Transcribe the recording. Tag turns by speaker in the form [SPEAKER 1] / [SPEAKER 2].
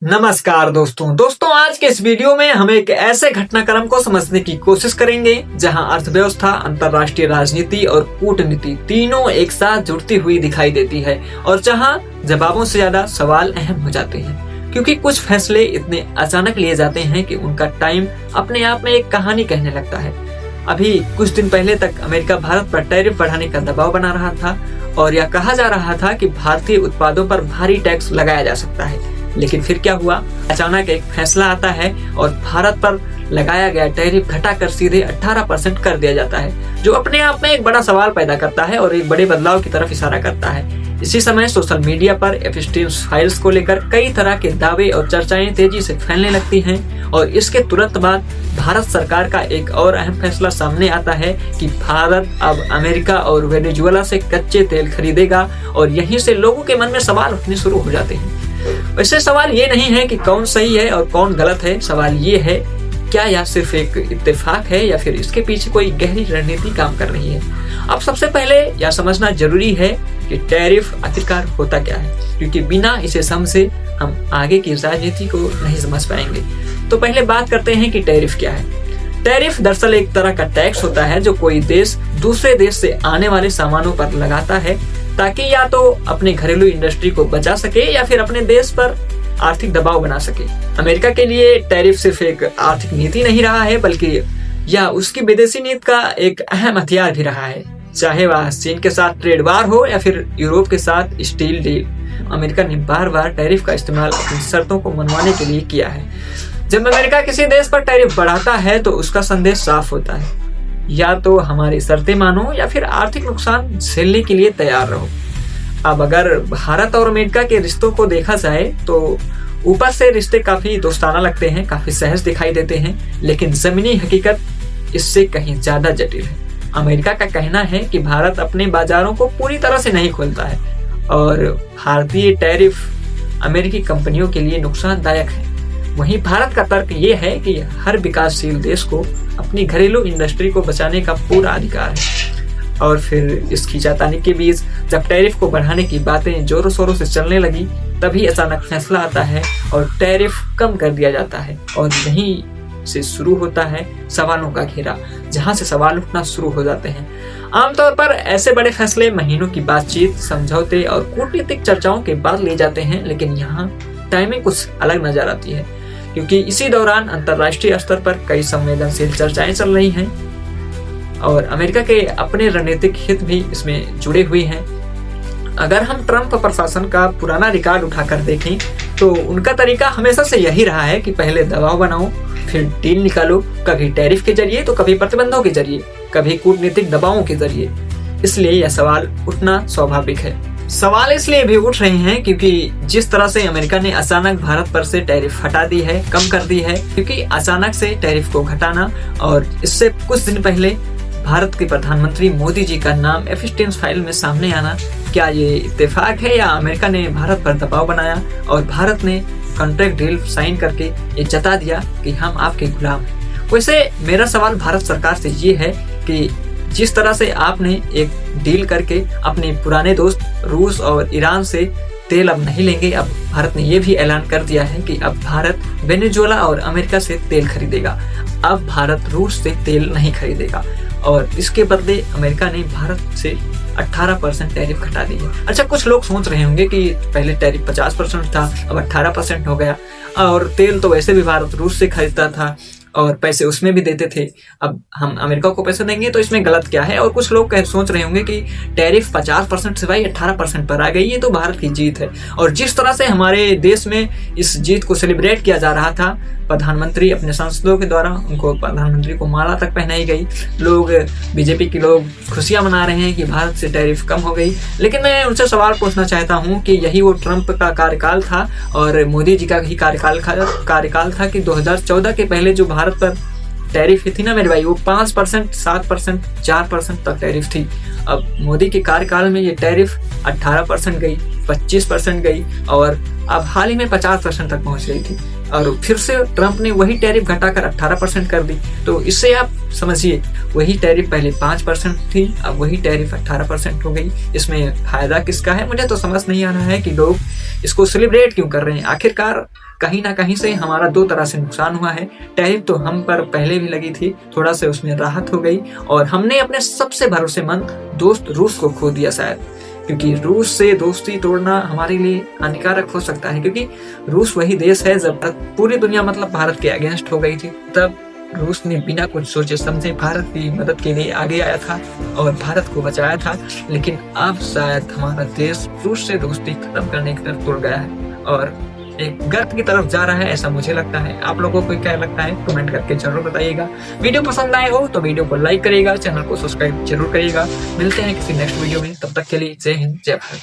[SPEAKER 1] नमस्कार दोस्तों आज के इस वीडियो में हम एक ऐसे घटनाक्रम को समझने की कोशिश करेंगे जहां अर्थव्यवस्था, अंतर्राष्ट्रीय राजनीति और कूटनीति तीनों एक साथ जुड़ती हुई दिखाई देती है और जहां जवाबों से ज्यादा सवाल अहम हो जाते हैं, क्योंकि कुछ फैसले इतने अचानक लिए जाते हैं कि उनका टाइम अपने आप में एक कहानी कहने लगता है। अभी कुछ दिन पहले तक अमेरिका भारत पर टैरिफ बढ़ाने का दबाव बना रहा था और यह कहा जा रहा था कि भारतीय उत्पादों पर भारी टैक्स लगाया जा सकता है। लेकिन फिर क्या हुआ? अचानक एक फैसला आता है और भारत पर लगाया गया टैरिफ घटाकर सीधे 18% कर दिया जाता है, जो अपने आप में एक बड़ा सवाल पैदा करता है और एक बड़े बदलाव की तरफ इशारा करता है। इसी समय सोशल मीडिया पर एपिस्टीन फाइल्स को लेकर कई तरह के दावे और चर्चाएं तेजी से फैलने लगती हैं और इसके तुरंत बाद भारत सरकार का एक और अहम फैसला सामने आता है कि भारत अब अमेरिका और वेनेजुएला से कच्चे तेल खरीदेगा और यहीं से लोगों के मन में सवाल उठने शुरू हो जाते हैं। वैसे सवाल ये नहीं है कि कौन सही है और कौन गलत है, सवाल ये है क्या यह सिर्फ एक इत्तेफाक है या फिर इसके पीछे कोई गहरी रणनीति काम कर रही है। अब सबसे पहले यह समझना जरूरी है कि टैरिफ आखिरकार होता क्या है, क्योंकि बिना इसे समझे हम आगे की राजनीति को नहीं समझ पाएंगे। तो पहले बात करते हैं कि टैरिफ क्या है। टैरिफ दरअसल एक तरह का टैक्स होता है जो कोई देश दूसरे देश से आने वाले सामानों पर लगाता है ताकि या तो अपने घरेलू इंडस्ट्री को बचा सके या फिर अपने देश पर आर्थिक दबाव बना सके। अमेरिका के लिए टैरिफ सिर्फ एक आर्थिक नीति नहीं रहा है, बल्कि यह उसकी विदेशी नीति का एक अहम हथियार भी रहा है। चाहे वह चीन के साथ ट्रेड वार हो या फिर यूरोप के साथ स्टील डील, अमेरिका ने बार बार टैरिफ का इस्तेमाल अपनी शर्तों को मनवाने के लिए किया है। जब अमेरिका किसी देश पर टैरिफ बढ़ाता है तो उसका संदेश साफ होता है, या तो हमारी शर्तें मानो या फिर आर्थिक नुकसान झेलने के लिए तैयार रहो। अब अगर भारत और अमेरिका के रिश्तों को देखा जाए तो ऊपर से रिश्ते काफी दोस्ताना लगते हैं, काफी सहज दिखाई देते हैं, लेकिन जमीनी हकीकत इससे कहीं ज्यादा जटिल है। अमेरिका का कहना है कि भारत अपने बाजारों को पूरी तरह से नहीं खोलता है और भारतीय टैरिफ अमेरिकी कंपनियों के लिए नुकसानदायक है। वहीं भारत का तर्क ये है कि हर विकासशील देश को अपनी घरेलू इंडस्ट्री को बचाने का पूरा अधिकार है। और फिर इस खींचातानी के बीच जब टैरिफ को बढ़ाने की बातें जोरों शोरों से चलने लगी, तभी अचानक फैसला आता है और टैरिफ कम कर दिया जाता है और यहीं से शुरू होता है सवालों का घेरा, जहां से सवाल उठना शुरू हो जाते हैं। आमतौर पर ऐसे बड़े फैसले महीनों की बातचीत, समझौते और कूटनीतिक चर्चाओं के बाद लिए जाते हैं, लेकिन यहाँ टाइमिंग कुछ अलग नजर आती है, क्योंकि इसी दौरान अंतर्राष्ट्रीय स्तर पर कई संवेदनशील चर्चाएं चल रही हैं और अमेरिका के अपने रणनीतिक हित भी इसमें जुड़े हुए हैं। अगर हम ट्रंप प्रशासन का पुराना रिकॉर्ड उठाकर देखें तो उनका तरीका हमेशा से यही रहा है कि पहले दबाव बनाओ, फिर डील निकालो, कभी टैरिफ के जरिए तो कभी प्रतिबंधों के जरिए, कभी कूटनीतिक दबावों के जरिए। इसलिए यह सवाल उठना स्वाभाविक है। सवाल इसलिए भी उठ रहे हैं क्योंकि जिस तरह से अमेरिका ने अचानक भारत पर से टैरिफ हटा दी है, कम कर दी है, क्योंकि अचानक से टैरिफ को घटाना और इससे कुछ दिन पहले भारत के प्रधानमंत्री मोदी जी का नाम एपिस्टीन फाइल में सामने आना, क्या ये इत्तेफाक है या अमेरिका ने भारत पर दबाव बनाया और भारत ने कॉन्ट्रैक्ट डील साइन करके ये जता दिया कि हम आपके गुलाम हैं। वैसे मेरा सवाल भारत सरकार से ये है कि जिस तरह से आपने एक डील करके अपने पुराने दोस्त रूस और ईरान से तेल अब नहीं लेंगे, अब भारत ने यह भी ऐलान कर दिया है कि अब भारत वेनेजुएला और अमेरिका से तेल खरीदेगा। अब भारत रूस से तेल नहीं खरीदेगा और इसके बदले अमेरिका ने भारत से 18% टैरिफ घटा दी है। अच्छा, कुछ लोग सोच रहे होंगे कि पहले टैरिफ 50% था, अब 18% हो गया और तेल तो वैसे भी भारत रूस से खरीदता था और पैसे उसमें भी देते थे, अब हम अमेरिका को पैसे देंगे तो इसमें गलत क्या है। और कुछ लोग सोच रहे होंगे कि टैरिफ 50% से भाई 18% पर आ गई, ये तो भारत की जीत है। और जिस तरह से हमारे देश में इस जीत को सेलिब्रेट किया जा रहा था, प्रधानमंत्री अपने सांसदों के द्वारा उनको प्रधानमंत्री को माला तक पहनाई गई, लोग बीजेपी के लोग खुशियां मना रहे हैं कि भारत से टैरिफ कम हो गई। लेकिन मैं उनसे सवाल पूछना चाहता हूं कि यही वो ट्रंप का कार्यकाल था और मोदी जी का ही कार्यकाल था कि 2014 के पहले जो भारत पर टैरिफ थी ना मेरे भाई, वो 5%, 7%, 4% तक टैरिफ थी। अब मोदी के कार्यकाल में ये टैरिफ 18% गई, 25% गई और अब हाल ही में 50% तक पहुंच गई थी। और फिर से ट्रंप ने वही टैरिफ घटाकर 18% कर दी। तो इससे आप समझिए, वही टैरिफ पहले 5% थी, अब वही टैरिफ 18% हो गई। इसमें फायदा किसका है? मुझे तो समझ नहीं आ रहा है कि लोग इसको सेलिब्रेट क्यों कर रहे हैं। आखिरकार कहीं ना कहीं से हमारा दो तरह से नुकसान हुआ है। टैरिफ तो हम पर पहले भी लगी थी, थोड़ा से उसमें राहत हो गई, और हमने अपने सबसे भरोसेमंद दोस्त रूस को खो दिया शायद, क्योंकि रूस से दोस्ती तोड़ना हमारे लिए हानिकारक हो सकता है। क्योंकि रूस वही देश है, जब पूरी दुनिया मतलब भारत के अगेंस्ट हो गई थी, तब रूस ने बिना कुछ सोचे समझे भारत की मदद के लिए आगे आया था और भारत को बचाया था। लेकिन अब शायद हमारा देश रूस से दोस्ती खत्म करने की तरफ तुड़ गया है और एक गर्त की तरफ जा रहा है, ऐसा मुझे लगता है। आप लोगों को क्या लगता है कमेंट करके जरूर बताइएगा। वीडियो पसंद आए हो तो वीडियो को लाइक करिएगा, चैनल को सब्सक्राइब जरूर करिएगा। मिलते हैं किसी नेक्स्ट वीडियो में, तब तक के लिए जय हिंद जय भारत।